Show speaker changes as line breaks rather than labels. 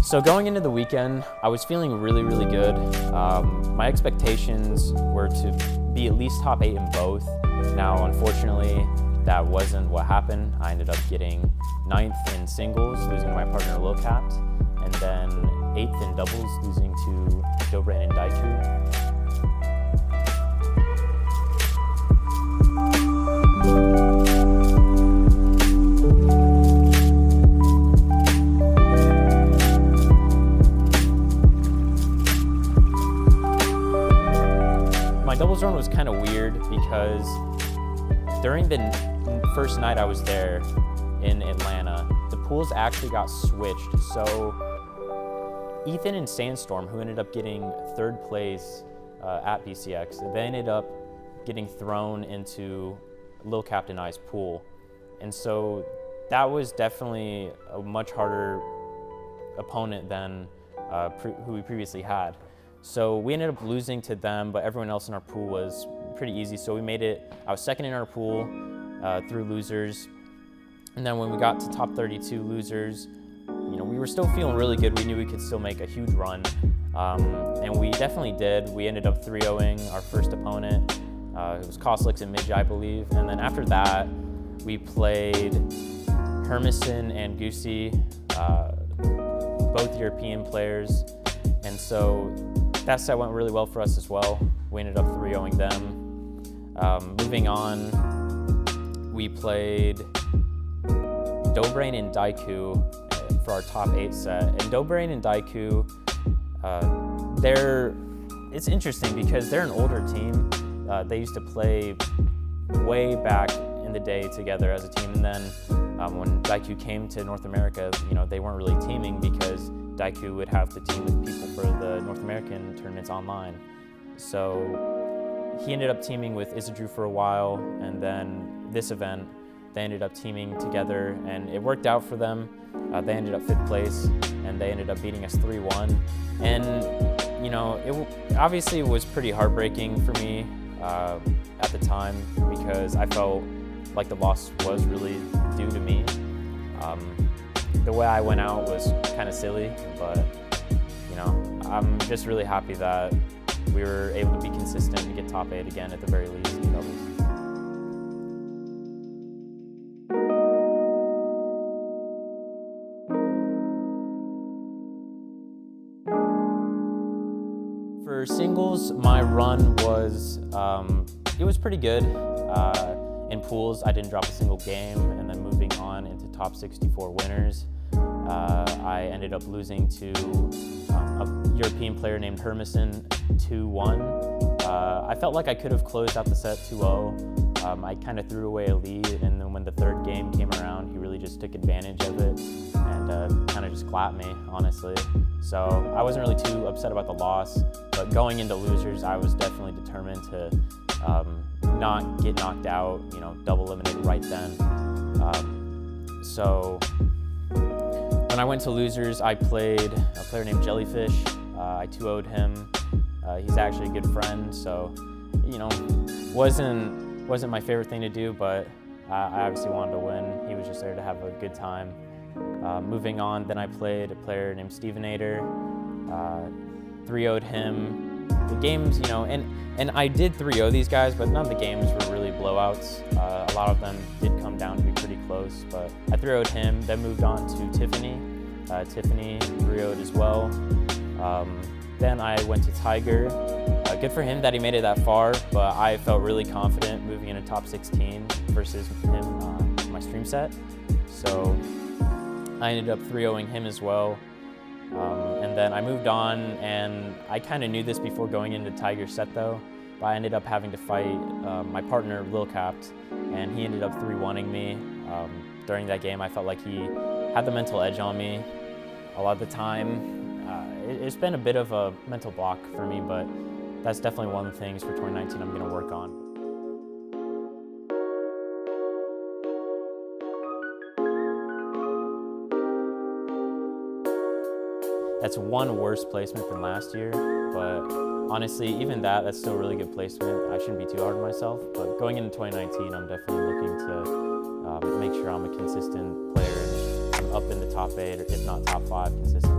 So going into the weekend, I was feeling really, really good. My expectations were to be at least top 8 in both. Now, unfortunately, that wasn't what happened. I ended up getting 9th in singles, losing to my partner Lil Capt, and then 8th in doubles, losing to Dobran and Daiku. My doubles run was kind of weird because during the first night I was there in Atlanta, the pools actually got switched. So Ethan and Sandstorm, who ended up getting 3rd place at BCX, they ended up getting thrown into Lil Capt and I's pool. And so that was definitely a much harder opponent than who we previously had. So we ended up losing to them, but everyone else in our pool was pretty easy. So we made it, I was 2nd in our pool through losers. And then when we got to top 32 losers, you know, we were still feeling really good. We knew we could still make a huge run. And we definitely did. We ended up 3-0ing our first opponent. It was Koslix and Midge, I believe. And then after that, we played Hermison and Goosey, both European players. And so that set went really well for us as well. We ended up 3-0ing them. Moving on, we played Dobran and Daiku for our top 8 set. And Dobran and Daiku, it's interesting because they're an older team. They used to play way back in the day together as a team. And then when Daiku came to North America, you know, they weren't really teaming because Daiku would have to team with people for the North American tournaments online. So he ended up teaming with Isadru for a while, and then this event, they ended up teaming together, and it worked out for them. They ended up 5th place, and they ended up beating us 3-1. And, you know, it obviously was pretty heartbreaking for me at the time because I felt like the loss was really due to me. The way I went out was kind of silly, but you know, I'm just really happy that we were able to be consistent and get top 8 again at the very least in doubles. For singles, my run was, it was pretty good. In pools, I didn't drop a single game, and then moving on into top 64 winners, I ended up losing to a European player named Hermison 2-1. I felt like I could have closed out the set 2-0. I kind of threw away a lead, and then when the 3rd game came around, he really just took advantage of it and kind of just clapped me, honestly. So I wasn't really too upset about the loss, but going into losers, I was definitely determined to not get knocked out, you know, double eliminated right then. So when I went to losers, I played a player named Jellyfish. I 2-0'd him. He's actually a good friend, so, you know, wasn't my favorite thing to do, but I obviously wanted to win. He was just there to have a good time. Moving on, then I played a player named Stevenator. 3-0'd him. The games, you know, and I did 3-0 these guys, but none of the games were really blowouts. A lot of them did come down to be pretty close, but I 3-0'd him, then moved on to Tiffany. Tiffany 3-0'd as well. Then I went to Tiger. Good for him that he made it that far, but I felt really confident moving into top 16 versus him in my stream set. So I ended up 3-0'ing him as well. And then I moved on, and I kind of knew this before going into Tiger's set though, but I ended up having to fight my partner Lil Capt, and he ended up 3-1ing me. During that game, I felt like he had the mental edge on me a lot of the time. It's been a bit of a mental block for me, but that's definitely one of the things for 2019 I'm going to work on. That's one worse placement than last year, but honestly, even that's still really good placement. I shouldn't be too hard on myself, but going into 2019, I'm definitely looking to make sure I'm a consistent player and I'm up in the top 8, or if not top 5 consistently.